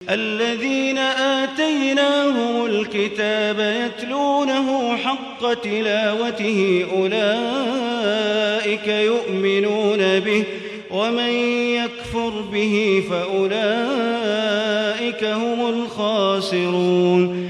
الذين آتيناهم الكتاب يتلونه حق تلاوته أولئك يؤمنون به ومن يكفر به فأولئك هم الخاسرون।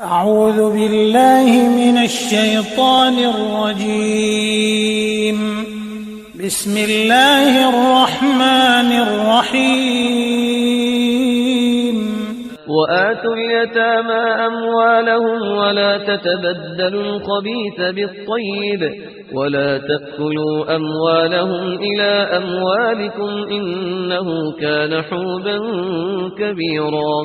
أعوذ بالله من الشيطان الرجيم بسم الله الرحمن الرحيم وآتوا اليتامى أموالهم ولا تتبدلوا الخبيث بالطيب ولا تأكلوا أموالهم إلى أموالكم إنه كان حوبا كبيرا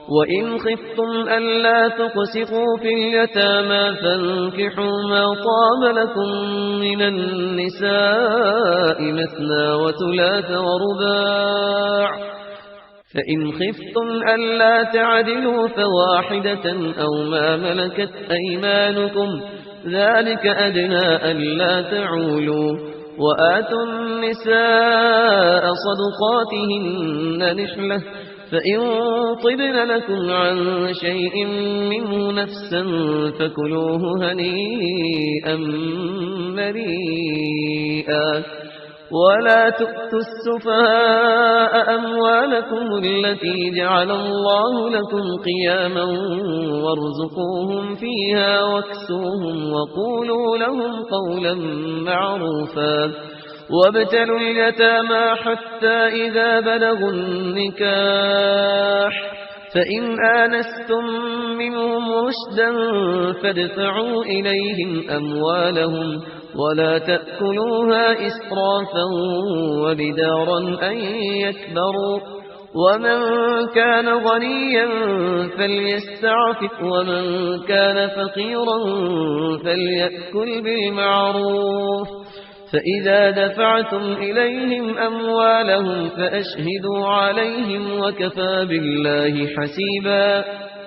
وإن خفتم ألا تقسطوا في اليتامى فانكحوا ما طاب لكم من النساء مثنى وثلاث ورباع فإن خفتم ألا تعدلوا فواحدة أو ما ملكت أيمانكم ذلك أدنى ألا تعولوا وآتوا النساء صدقاتهن نحلة فإن طبن لكم عن شيء منه نفسا فكلوه هنيئا مريئا ولا تؤتوا السفهاء أموالكم التي جعل الله لكم قياما وارزقوهم فيها واكسوهم وقولوا لهم قولا معروفا وابتلوا اليتامى حتى إذا بلغوا النكاح فإن آنستم منهم رشدا فادفعوا إليهم أموالهم ولا تأكلوها إسرافا وبدارا أن يكبروا ومن كان غنيا فليستعفف ومن كان فقيرا فليأكل بالمعروف فإذا دفعتم إليهم أموالهم فأشهدوا عليهم وكفى بالله حسيبا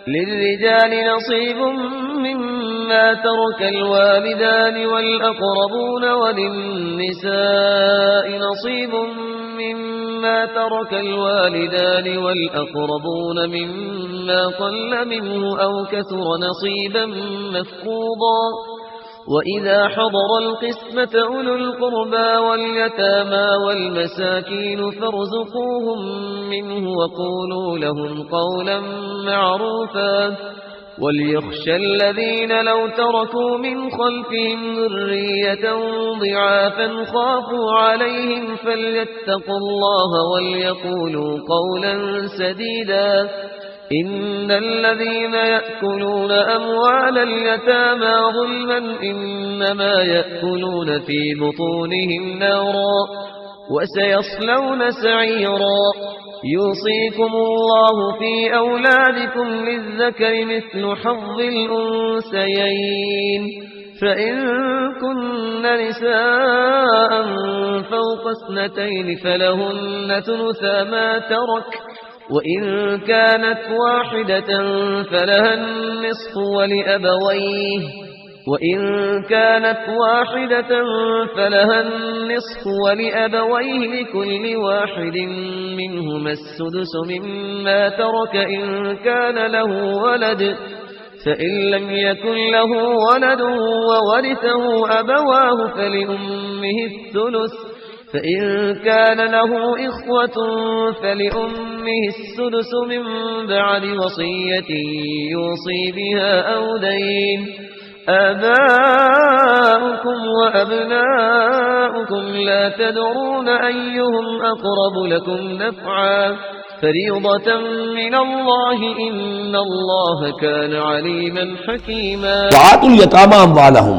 للرجال نصيب مما ترك الوالدان والأقربون وللنساء نصيب مما ترك الوالدان والأقربون مما قل منه أو كثر نصيبا مفروضا وإذا حضر القسمة أولو القربى واليتامى والمساكين فارزقوهم منه وقولوا لهم قولا معروفا وليخشى الذين لو تركوا من خلفهم ذرية ضعافا خافوا عليهم فليتقوا الله وليقولوا قولا سديدا إن الذين يأكلون أموال اليتامى ظلما إنما يأكلون في بطونهم نارا وسيصلون سعيرا يوصيكم الله في أولادكم للذكر مثل حظ الأنثيين فإن كن نساء فوق اثنتين فلهن ثلثا ما ترك وإن كانت واحدة فلها النصف ولأبويه وإن كانت واحدة فلها النصف ولأبويه لكل واحد منهما السدس مما ترك إن كان له ولد فإن لم يكن له ولد وورثه أبواه فلأمه الثلث فإن كان له إخوة فلأمه السدس من بعد وصية يوصي بها أو دين آباؤكم وأبناؤكم لا تدرون أيهم أقرب لكم نفعا فريضة من الله إن الله كان عليما حكيما وآتوا اليتامى أموالهم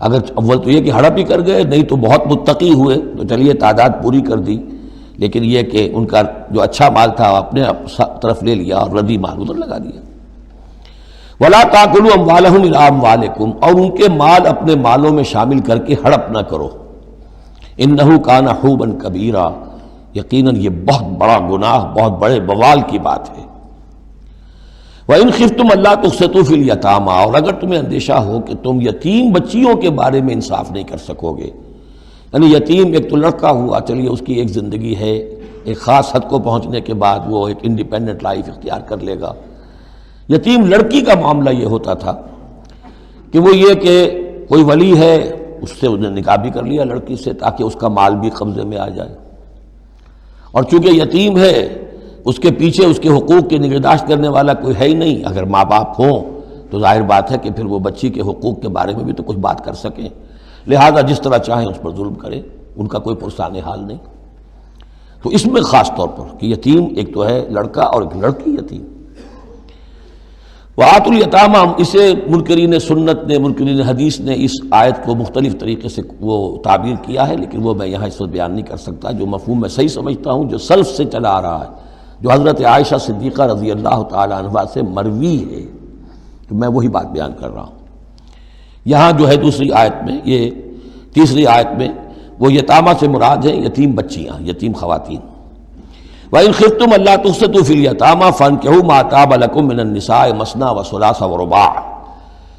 اگر اول تو یہ کہ ہڑپ ہی کر گئے، نہیں تو بہت متقی ہوئے تو چلیے تعداد پوری کر دی، لیکن یہ کہ ان کا جو اچھا مال تھا اپنے طرف لے لیا اور ردی مال ادھر لگا دیا۔ وَلَا تَأْكُلُوا أَمْوَالَهُمْ إِلَىٰ أَمْوَالِكُمْ، اور ان کے مال اپنے مالوں میں شامل کر کے ہڑپ نہ کرو۔ إِنَّهُ كَانَ حُوبًا كَبِيرًا، یقیناً یہ بہت بڑا گناہ، بہت بڑے بوال کی بات ہے۔ وَإِنْ خِفْتُمْ أَلَّا تُقْسِطُوا فِي الْيَتَامَىٰ، اور اگر تمہیں اندیشہ ہو کہ تم یتیم بچیوں کے بارے میں انصاف نہیں کر سکو گے، یعنی یتیم ایک تو لڑکا ہوا، چلیے اس کی ایک زندگی ہے، ایک خاص حد کو پہنچنے کے بعد وہ ایک انڈیپینڈنٹ لائف اختیار کر لے گا۔ یتیم لڑکی کا معاملہ یہ ہوتا تھا کہ وہ یہ کہ کوئی ولی ہے، اس سے انہیں نکاح بھی کر لیا لڑکی سے تاکہ اس کا مال بھی قبضے میں آ جائے، اور چونکہ یتیم ہے اس کے پیچھے اس کے حقوق کی نگہداشت کرنے والا کوئی ہے ہی نہیں۔ اگر ماں باپ ہوں تو ظاہر بات ہے کہ پھر وہ بچی کے حقوق کے بارے میں بھی تو کچھ بات کر سکیں، لہذا جس طرح چاہیں اس پر ظلم کریں، ان کا کوئی پرسان حال نہیں۔ تو اس میں خاص طور پر کہ یتیم ایک تو ہے لڑکا اور ایک لڑکی یتیم۔ وَآتُوا الْيَتَامَىٰ، اسے منکرین سنت نے، منکرین حدیث نے اس آیت کو مختلف طریقے سے وہ تعبیر کیا ہے، لیکن وہ میں یہاں اس وقت بیان نہیں کر سکتا۔ جو مفہوم میں صحیح سمجھتا ہوں، جو سلف سے چلا آ رہا ہے، جو حضرت عائشہ صدیقہ رضی اللہ تعالی عنہا سے مروی ہے، تو میں وہی بات بیان کر رہا ہوں۔ یہاں جو ہے دوسری آیت میں، یہ تیسری آیت میں، وہ یتامہ سے مراد ہے یتیم بچیاں، یتیم خواتین۔ وَإِنْ خِفْتُمْ أَلَّا تُقْسِطُوا فِي الْيَتَامَىٰ فَانكِحُوا مَا طَابَ لَكُم مِّنَ النِّسَاءِ مَثْنَىٰ وَثُلَاثَ وَرُبَاعَ،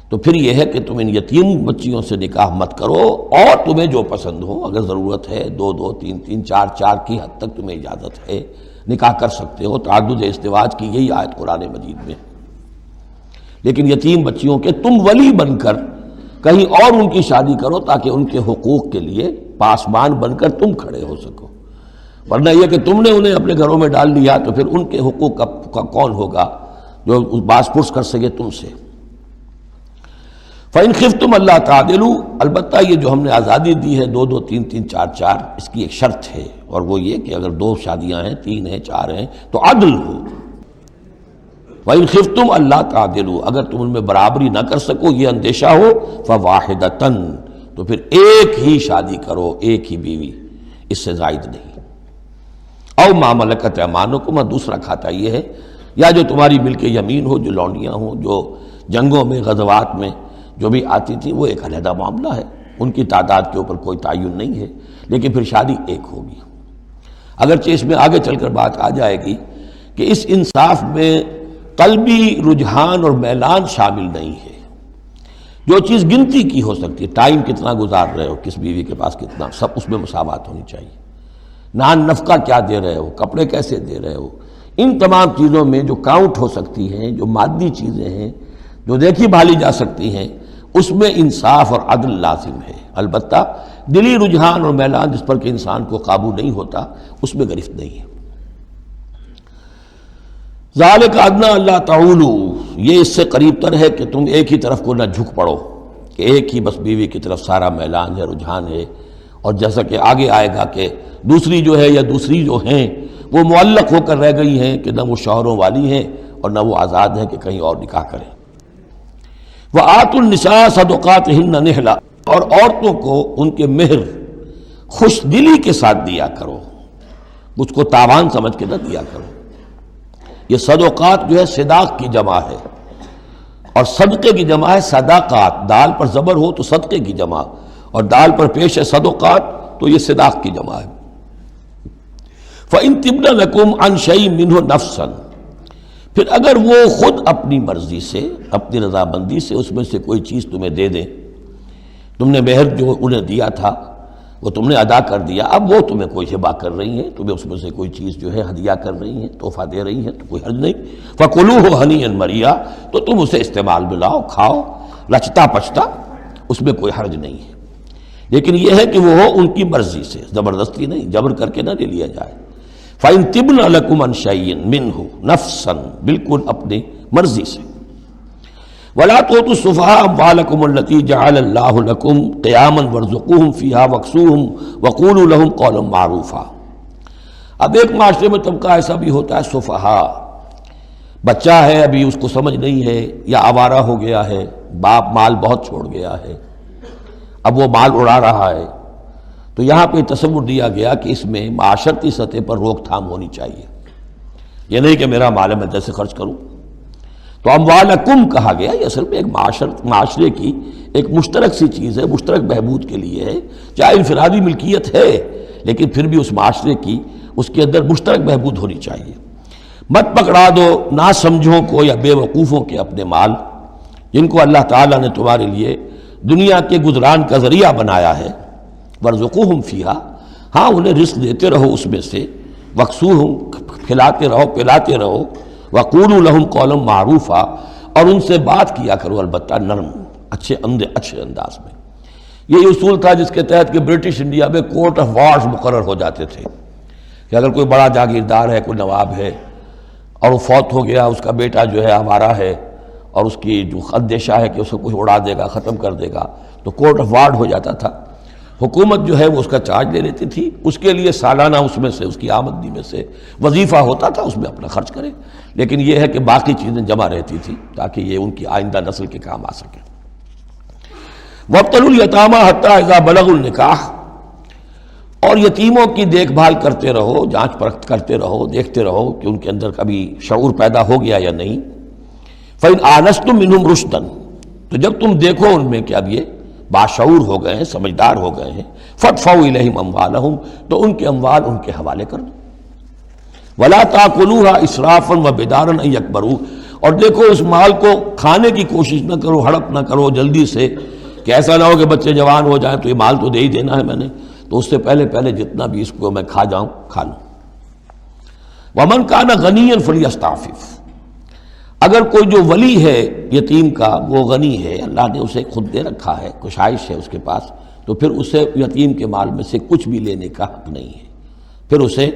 تو پھر یہ ہے کہ تم ان یتیم بچیوں سے نکاح مت کرو، اور تمہیں جو پسند ہو، اگر ضرورت ہے دو دو تین تین چار چار کی حد تک تمہیں اجازت ہے، نکاح کر سکتے ہو۔ تعدد ازدواج کی یہی آیت قرآن مجید میں، لیکن یتیم بچیوں کے تم ولی بن کر کہیں اور ان کی شادی کرو تاکہ ان کے حقوق کے لیے پاسبان بن کر تم کھڑے ہو سکو، ورنہ یہ کہ تم نے انہیں اپنے گھروں میں ڈال دیا تو پھر ان کے حقوق کا کون ہوگا جو باز پرس کر سکے تم سے۔ فَإِنْ خِفْتُمْ أَلَّا تَعْدِلُوا، البتہ یہ جو ہم نے آزادی دی ہے دو دو تین تین چار چار، اس کی ایک شرط ہے، اور وہ یہ کہ اگر دو شادیاں ہیں، تین ہیں، چار ہیں، تو عدل ہو۔ وَإِنْ خِفْتُمْ أَلَّا تَعْدِلُوا، اگر تم ان میں برابری نہ کر سکو، یہ اندیشہ ہو، فَوَاحِدَةً، تو پھر ایک ہی شادی کرو، ایک ہی بیوی، اس سے زائد نہیں۔ او ما ملکت ایمانکم، اور دوسرا کھاتا یہ ہے، یا جو تمہاری ملک یمین ہو، جو لونڈیاں ہوں، جو جنگوں میں غزوات میں جو بھی آتی تھی، وہ ایک علیحدہ معاملہ ہے، ان کی تعداد کے اوپر کوئی تعین نہیں ہے، لیکن پھر شادی ایک ہوگی۔ اگرچہ اس میں آگے چل کر بات آ جائے گی کہ اس انصاف میں قلبی رجحان اور میلان شامل نہیں ہے، جو چیز گنتی کی ہو سکتی ہے، ٹائم کتنا گزار رہے ہو، کس بیوی کے پاس کتنا، سب اس میں مساوات ہونی چاہیے۔ نان نفقہ کیا دے رہے ہو، کپڑے کیسے دے رہے ہو، ان تمام چیزوں میں جو کاؤنٹ ہو سکتی ہیں، جو مادی چیزیں ہیں، جو دیکھی بھالی جا سکتی ہیں، اس میں انصاف اور عدل لازم ہے۔ البتہ دلی رجحان اور میلان جس پر کہ انسان کو قابو نہیں ہوتا، اس میں گرفت نہیں ہے۔ ذالک ادنیٰ اللہ تعولوا، یہ اس سے قریب تر ہے کہ تم ایک ہی طرف کو نہ جھک پڑو، کہ ایک ہی بس بیوی کی طرف سارا میلان ہے، رجحان ہے، اور جیسا کہ آگے آئے گا کہ دوسری جو ہے یا دوسری جو ہیں وہ معلق ہو کر رہ گئی ہیں کہ نہ وہ شوہروں والی ہیں اور نہ وہ آزاد ہیں کہ کہیں اور نکاح کریں۔ وَآتُوا النِّسَاءَ صَدُقَاتِهِنَّ نِحْلًا، اور عورتوں کو ان کے مہر خوش دلی کے ساتھ دیا کرو، مجھ کو تاوان سمجھ کے نہ دیا کرو۔ یہ صدقات جو ہے صداق کی جمع ہے، اور صدقے کی جمع ہے صداقات، دال پر زبر ہو تو صدقے کی جمع، اور دال پر پیش ہے صدقات تو یہ صداق کی جمع ہے۔ فَإِن تِبْنَ لَكُمْ عَنْ شَيْءٍ مِّنْهُ نَفْسًا، پھر اگر وہ خود اپنی مرضی سے، اپنی رضامندی سے اس میں سے کوئی چیز تمہیں دے دیں، تم نے مہر جو انہیں دیا تھا وہ تم نے ادا کر دیا، اب وہ تمہیں کوئی ہبہ کر رہی ہیں، تمہیں اس میں سے کوئی چیز جو ہے ہدیہ کر رہی ہیں، تحفہ دے رہی ہیں، تو کوئی حرج نہیں۔ فَكُلُوهُ هَنِيًّا مَرِيًّا، تو تم اسے استعمال میں لاؤ، کھاؤ لچتا پچتا، اس میں کوئی حرج نہیں ہے، لیکن یہ ہے کہ وہ ہو ان کی مرضی سے، زبردستی نہیں، جبر کر کے نہ لے لیا جائے۔ فَإِن تِبْنَ لَكُمْ عَنْ شَيْءٍ مِّنْهُ نَفْسًا، بالکل اپنی مرضی سے۔ وَلَا تُؤْتُوا السُّفَهَاءَ أَمْوَالَكُمُ الَّتِي جَعَلَ اللَّهُ لَكُمْ قِيَامًا وَارْزُقُوهُمْ فِيهَا وَاكْسُوهُمْ وَقُولُوا لَهُمْ قَوْلًا مَّعْرُوفًا۔ اب ایک معاشرے میں طبقہ ایسا بھی ہوتا ہے سفہاء، بچہ ہے ابھی اس کو سمجھ نہیں ہے، یا آوارہ ہو گیا ہے، باپ مال بہت چھوڑ گیا ہے، اب وہ مال اڑا رہا ہے، تو یہاں پہ تصور دیا گیا کہ اس میں معاشرتی سطح پر روک تھام ہونی چاہیے، یہ نہیں کہ میرا مال ہے میں جیسے خرچ کروں۔ تو اموالکم کہا گیا، یہ اصل میں ایک معاشرے کی ایک مشترک سی چیز ہے، مشترک بہبود کے لیے ہے، چاہے انفرادی ملکیت ہے لیکن پھر بھی اس معاشرے کی اس کے اندر مشترک بہبود ہونی چاہیے۔ مت پکڑا دو نا سمجھوں کو یا بے وقوفوں کے اپنے مال، جن کو اللہ تعالیٰ نے تمہارے لیے دنیا کے گزران کا ذریعہ بنایا ہے، وارزقوہم فیہا، ہاں انہیں رزق دیتے رہو اس میں سے، وکسوہم، کھلاتے رہو پلاتے رہو، وقولوا لہم قولا معروفا، اور ان سے بات کیا کرو البتہ نرم، اچھے انداز میں۔ یہ اصول تھا جس کے تحت کہ برٹش انڈیا میں کورٹ آف وارز مقرر ہو جاتے تھے کہ اگر کوئی بڑا جاگیردار ہے، کوئی نواب ہے اور وہ فوت ہو گیا، اس کا بیٹا جو ہے آوارہ ہے اور اس کی جو اندیشہ ہے کہ اسے کوئی اڑا دے گا، ختم کر دے گا، تو کورٹ آف وارز ہو جاتا تھا، حکومت جو ہے وہ اس کا چارج لے لیتی تھی، اس کے لیے سالانہ اس میں سے اس کی آمدنی میں سے وظیفہ ہوتا تھا، اس میں اپنا خرچ کرے، لیکن یہ ہے کہ باقی چیزیں جمع رہتی تھی تاکہ یہ ان کی آئندہ نسل کے کام آ سکے۔ وابتلوا الیتامى حتی اذا بلغوا النکاح، اور یتیموں کی دیکھ بھال کرتے رہو، جانچ پرکھ کرتے رہو، دیکھتے رہو کہ ان کے اندر کبھی شعور پیدا ہو گیا یا نہیں۔ فإن آنستم منہم رشدا، تو جب تم دیکھو ان میں کہ اب یہ باشعور ہو گئے ہیں، سمجھدار ہو گئے ہیں، فادفعوا الیہم اموالہم، تو ان کے اموال ان کے حوالے کر دو۔ ولا تاکلوها اسرافا وبدارا ان یکبروا، اور دیکھو اس مال کو کھانے کی کوشش نہ کرو، ہڑپ نہ کرو جلدی سے، کہ ایسا نہ ہو کہ بچے جوان ہو جائیں تو یہ مال تو دے ہی دینا ہے میں نے، تو اس سے پہلے جتنا بھی اس کو میں کھا جاؤں کھا لوں۔ ومن کان غنیا فلیستعفف، اگر کوئی جو ولی ہے یتیم کا وہ غنی ہے، اللہ نے اسے خود دے رکھا ہے، کشائش ہے اس کے پاس، تو پھر اسے یتیم کے مال میں سے کچھ بھی لینے کا حق نہیں ہے، پھر اسے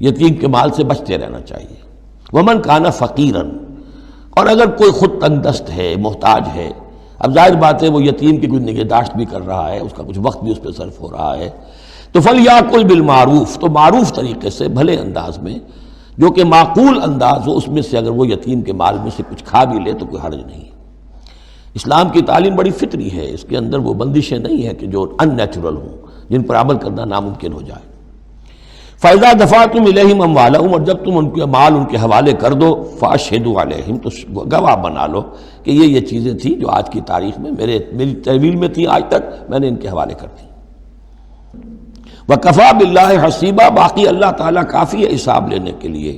یتیم کے مال سے بچتے رہنا چاہیے۔ ومن کان فقیرا، اور اگر کوئی خود تنگ دست ہے، محتاج ہے، اب ظاہر بات ہے وہ یتیم کی کچھ نگہداشت بھی کر رہا ہے، اس کا کچھ وقت بھی اس پہ صرف ہو رہا ہے، تو فلیاکل بالمعروف، تو معروف طریقے سے بھلے انداز میں، جو کہ معقول انداز ہو، اس میں سے اگر وہ یتیم کے مال میں سے کچھ کھا بھی لے تو کوئی حرج نہیں ہے۔ اسلام کی تعلیم بڑی فطری ہے، اس کے اندر وہ بندشیں نہیں ہیں کہ جو ان نیچرل ہوں، جن پر عمل کرنا ناممکن ہو جائے۔ فَإِذَا دَفَعْتُمْ إِلَيْهِمْ أَمْوَالَهُمْ، اور جب تم ان کے مال ان کے حوالے کر دو، فَأَشْهِدُوا عَلَيْهِمْ، تو گواہ بنا لو کہ یہ چیزیں تھیں جو آج کی تاریخ میں میری تحویل میں تھی، آج تک میں نے ان کے حوالے کر دی۔ وَكَفَى بِاللَّهِ حَسِيبًا، باقی اللہ تعالیٰ کافی ہے حساب لینے کے لیے،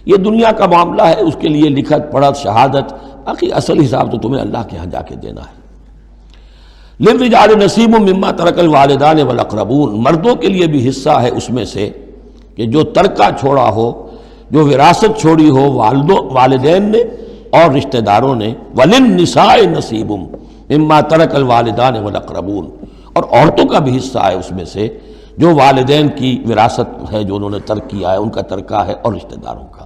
یہ دنیا کا معاملہ ہے، اس کے لیے لکھت پڑھت شہادت، باقی اصل حساب تو تمہیں اللہ کے ہاں جا کے دینا ہے۔ لِلرِّجَالِ نَصِيبٌ مِّمَّا تَرَكَ الْوَالِدَانِ وَالْأَقْرَبُونَ، مردوں کے لیے بھی حصہ ہے اس میں سے کہ جو ترکہ چھوڑا ہو، جو وراثت چھوڑی ہو والدین نے اور رشتہ داروں نے۔ وَلِلنِّسَاءِ نَصِيبٌ مِّمَّا تَرَكَ الْوَالِدَانِ وَالْأَقْرَبُونَ، اور عورتوں کا بھی حصہ ہے اس میں سے جو والدین کی وراثت ہے، جو انہوں نے ترک کیا ہے، ان کا ترکہ ہے، اور رشتہ داروں کا۔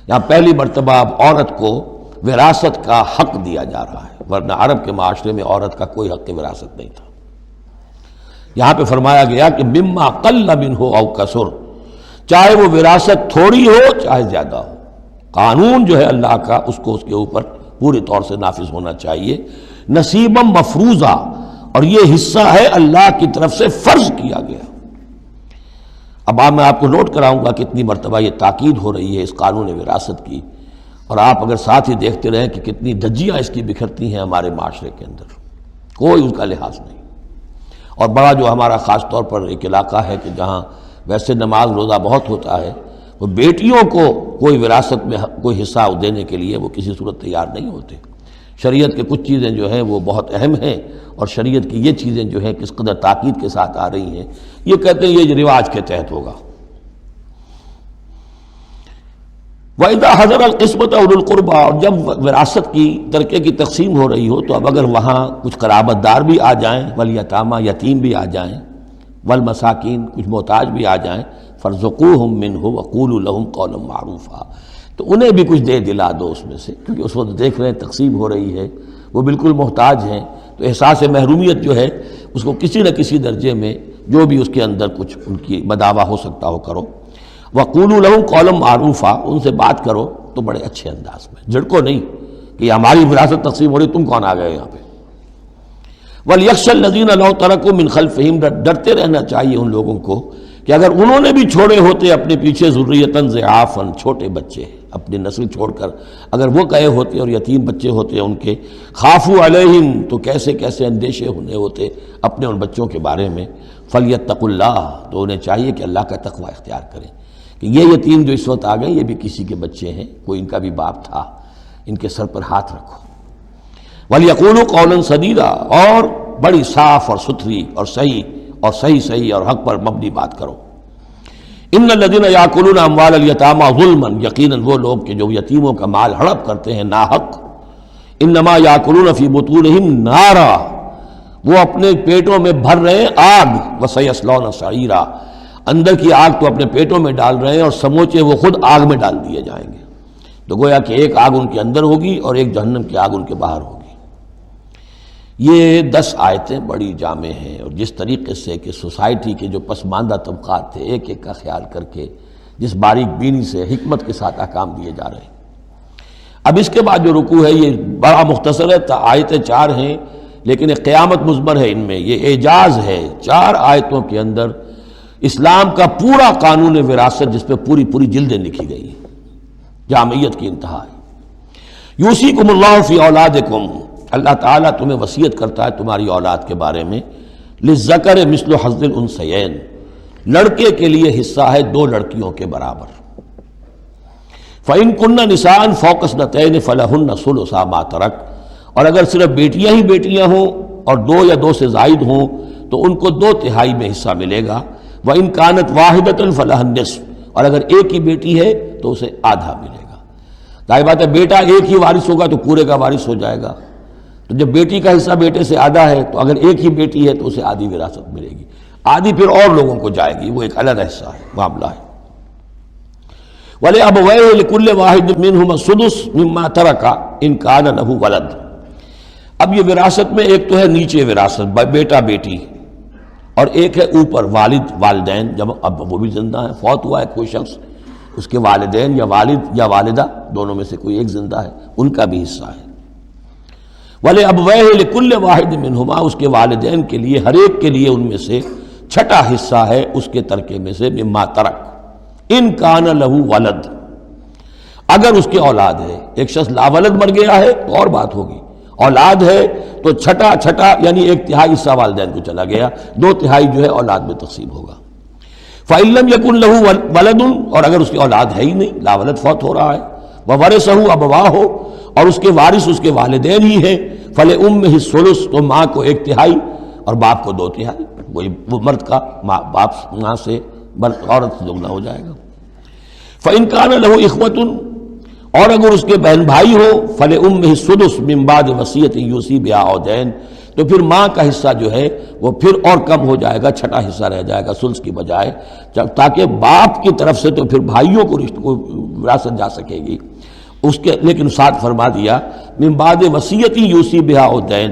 یہاں پہلی مرتبہ اب عورت کو وراثت کا حق دیا جا رہا ہے، ورنہ عرب کے معاشرے میں عورت کا کوئی حق وراثت نہیں تھا۔ یہاں پہ فرمایا گیا کہ مما قل منہ او کثر، چاہے وہ وراثت تھوڑی ہو چاہے زیادہ ہو، قانون جو ہے اللہ کا اس کو اس کے اوپر پوری طور سے نافذ ہونا چاہیے۔ نصیبا مفروضہ، اور یہ حصہ ہے اللہ کی طرف سے فرض کیا گیا۔ اب میں آپ کو نوٹ کراؤں گا کتنی مرتبہ یہ تاکید ہو رہی ہے اس قانون وراثت کی، اور آپ اگر ساتھ ہی دیکھتے رہیں کہ کتنی دھجیاں اس کی بکھرتی ہیں ہمارے معاشرے کے اندر، کوئی اس کا لحاظ نہیں۔ اور بڑا جو ہمارا خاص طور پر ایک علاقہ ہے کہ جہاں ویسے نماز روزہ بہت ہوتا ہے، وہ بیٹیوں کو کوئی وراثت میں کوئی حصہ دینے کے لیے وہ کسی صورت تیار نہیں ہوتے۔ شریعت کے کچھ چیزیں جو ہیں وہ بہت اہم ہیں، اور شریعت کی یہ چیزیں جو ہیں کس قدر تاکید کے ساتھ آ رہی ہیں، یہ کہتے ہیں یہ رواج کے تحت ہوگا۔ وَإِذَا حَضَرَ الْقِسْمَةَ أُولُو الْقُرْبَى، اور جب وراثت کی ترکے کی تقسیم ہو رہی ہو تو اب اگر وہاں کچھ قرابت دار بھی آ جائیں، والیتامى، یتیم بھی آ جائیں، والمساکین، کچھ محتاج بھی آ جائیں، فارزقوہم منہ وقولوا لہم قولا معروفا، تو انہیں بھی کچھ دے دلا دو اس میں سے، کیونکہ اس وقت دیکھ رہے ہیں تقسیم ہو رہی ہے، وہ بالکل محتاج ہیں، تو احساس محرومیت جو ہے اس کو کسی نہ کسی درجے میں جو بھی اس کے اندر کچھ ان کی مداوع ہو سکتا ہو کرو۔ وقولوا لہم قولا معروفا، ان سے بات کرو تو بڑے اچھے انداز میں، جھڑکو نہیں کہ یہ ہماری وراثت تقسیم ہو رہی، تم کون آ گئے یہاں پہ۔ وَلْيَخْشَ الَّذِينَ لَوْ تَرَكُوا مِنْ خَلْفِهِمْ، ڈرتے رہنا چاہیے ان لوگوں کو کہ اگر انہوں نے بھی چھوڑے ہوتے اپنے پیچھے ذُرِّيَّةً ضِعَافًا، چھوٹے بچے اپنی نسل چھوڑ کر اگر وہ گئے ہوتے اور یتیم بچے ہوتے ان کے، خافوا علیہم، تو کیسے کیسے اندیشے ہونے ہوتے اپنے ان بچوں کے بارے میں، فلیتقوا اللہ، تو انہیں چاہیے کہ اللہ کا تقوی اختیار کریں کہ یہ یتیم جو اس وقت آ گئے یہ بھی کسی کے بچے ہیں، کوئی ان کا بھی باپ تھا، ان کے سر پر ہاتھ رکھو۔ وَلْيَقُولُوا قَوْلًا سَدِيدًا، اور بڑی صاف اور ستھری اور صحیح اور حق پر مبنی بات کرو۔ ان الذین یاکلون اموال الیتامی ظلما، یقیناً وہ لوگ کہ جو یتیموں کا مال ہڑپ کرتے ہیں ناحق، انما یاکلون فی بطونہم نارا، وہ اپنے پیٹوں میں بھر رہے ہیں آگ، وسیصلون سعیرا، اندر کی آگ تو اپنے پیٹوں میں ڈال رہے ہیں اور سموچے وہ خود آگ میں ڈال دیے جائیں گے۔ تو گویا کہ ایک آگ ان کے اندر ہوگی اور ایک جہنم کی آگ ان کے باہر ہوگی۔ یہ 10 آیتیں بڑی جامع ہیں، اور جس طریقے سے کہ سوسائٹی کے جو پسماندہ طبقات تھے ایک ایک کا خیال کر کے جس باریک بینی سے حکمت کے ساتھ احکام دیے جا رہے ہیں۔ اب اس کے بعد جو رکوع ہے یہ بڑا مختصر ہے، آیتیں 4 ہیں لیکن ایک قیامت مضمر ہے ان میں، یہ اعجاز ہے۔ 4 آیتوں کے اندر اسلام کا پورا قانون وراثت جس پہ پوری جلدیں لکھی گئی ہیں، جامعیت کی انتہا ہے۔ یوصیکم اللہ فی اولادکم، اللہ تعالیٰ تمہیں وصیت کرتا ہے تمہاری اولاد کے بارے میں، للذکر مثل حظ الانثیین، لڑکے کے لیے حصہ ہے 2 لڑکیوں کے برابر۔ فإن كن نساء فوق اثنتین فلہن ثلث ما ترک، اور اگر صرف بیٹیاں ہی بیٹیاں ہوں اور 2 یا 2 سے زائد ہوں تو ان کو 2/3 میں حصہ ملے گا۔ وإن كانت واحدۃ فلہا النصف، اور اگر ایک ہی بیٹی ہے تو اسے آدھا ملے گا۔ ظاہر بات ہے بیٹا ایک ہی وارث ہوگا تو پورے کا وارث ہو جائے گا، تو جب بیٹی کا حصہ بیٹے سے آدھا ہے تو اگر ایک ہی بیٹی ہے تو اسے آدھی وراثت ملے گی، آدھی پھر اور لوگوں کو جائے گی، وہ ایک علیحدہ حصہ ہے، معاملہ ہے۔ وَلِأَبَوَيْهِ لِكُلِّ وَاحِدٍ مِّنْهُمَا السُّدُسُ مِمَّا تَرَكَ إِن كَانَ لَهُ وَلَدٌ۔ اب یہ وراثت میں ایک تو ہے نیچے وراثت بیٹا بیٹی، اور ایک ہے اوپر والد والدین، جب اب وہ بھی زندہ ہیں، فوت ہوا ہے کوئی شخص، اس کے والدین یا والد یا والدہ دونوں میں سے کوئی ایک زندہ ہے، ان کا بھی حصہ ہے۔ وَلِأَبْوَيْهِ لِكُلِّ وَاحِدٍ مِّنْهُمَا، اس کے والدین کے لیے ہر ایک کے لیے ان میں سے چھٹا حصہ ہے اس کے ترکے میں سے، مما ترک ان کان لہو ولد، اگر اس کے اولاد ہے۔ ایک شخص لاولد مر گیا ہے تو اور بات ہوگی، اولاد ہے تو چھٹا یعنی 1/3 حصہ والدین کو چلا گیا، 2/3 جو ہے اولاد میں تقسیم ہوگا۔ فَإِن لَّمْ يَكُن لَّهُ وَلَدٌ، اور اگر اس کی اولاد ہے ہی نہیں، لاولد فوت ہو رہا ہے، وَوَرِثَهُ أَبَوَاهُ، اور اس کے وارث اس کے والدین ہی ہیں، فَلِأُمِّهِ الثُّلُث، تو ماں کو 1/3 اور باپ کو 2/3، وہی وہ مرد کا باپ ماں سے عورت سے دگنا ہو جائے گا۔ فَإِن كَانَ لَهُ إِخْوَةٌ، اور اگر اس کے بہن بھائی ہو، فَلِأُمِّهِ السُّدُسُ مِن بَعْدِ وَصِيَّةٍ يُوصِي بِهَا أَوْ دَيْنٍ، تو پھر ماں کا حصہ جو ہے وہ پھر اور کم ہو جائے گا، چھٹا حصہ رہ جائے گا ثلث کی بجائے، تاکہ باپ کی طرف سے تو پھر بھائیوں کو وراثت جا سکے گی اس کے، لیکن ساتھ فرما دیا من بعد وصیت یوصی بہا او دین،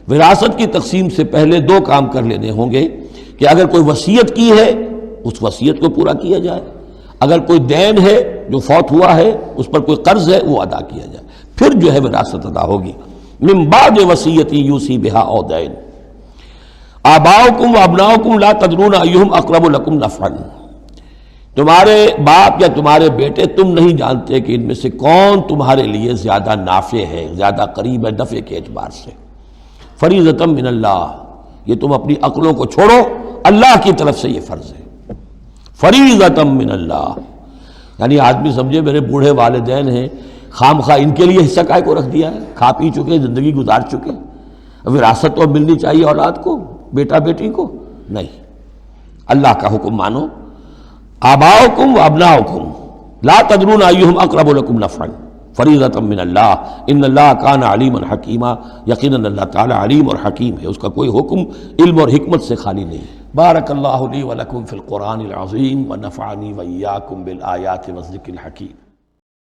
وراثت کی تقسیم سے پہلے 2 کام کر لینے ہوں گے کہ اگر کوئی وصیت کی ہے اس وصیت کو پورا کیا جائے، اگر کوئی دین ہے جو فوت ہوا ہے اس پر کوئی قرض ہے وہ ادا کیا جائے، پھر جو ہے وراثت ادا ہوگی۔ من بعد وصیت یوصی بہا او دین، آباؤکم و ابناؤکم لا تدرون ایہم اقرب لکم نفعا، تمہارے باپ یا تمہارے بیٹے تم نہیں جانتے کہ ان میں سے کون تمہارے لیے زیادہ نافع ہے، زیادہ قریب ہے نفع کے اعتبار سے۔ فریضۃ من اللہ، یہ تم اپنی عقلوں کو چھوڑو، اللہ کی طرف سے یہ فرض ہے، فریضۃ من اللہ، یعنی آدمی سمجھے میرے بوڑھے والدین ہیں، خام خواہ ان کے لیے حصہ کائے کو رکھ دیا ہے، کھا پی چکے، زندگی گزار چکے، وراثت تو ملنی چاہیے اولاد کو، بیٹا بیٹی کو نہیں، اللہ کا حکم مانو۔ آباؤکم و ابناؤکم لا تدرون ایہم اقرب لکم نفعا فریضۃ من اللہ ان اللہ کان علیما حکیما، یقیناً اللہ تعالی علیم اور حکیم ہے، اس کا کوئی حکم علم اور حکمت سے خالی نہیں ہے۔ بارک اللہ لی ولکم فی القرآن العظیم ونفعنی وإیاکم بالآیات والذکر الحکیم۔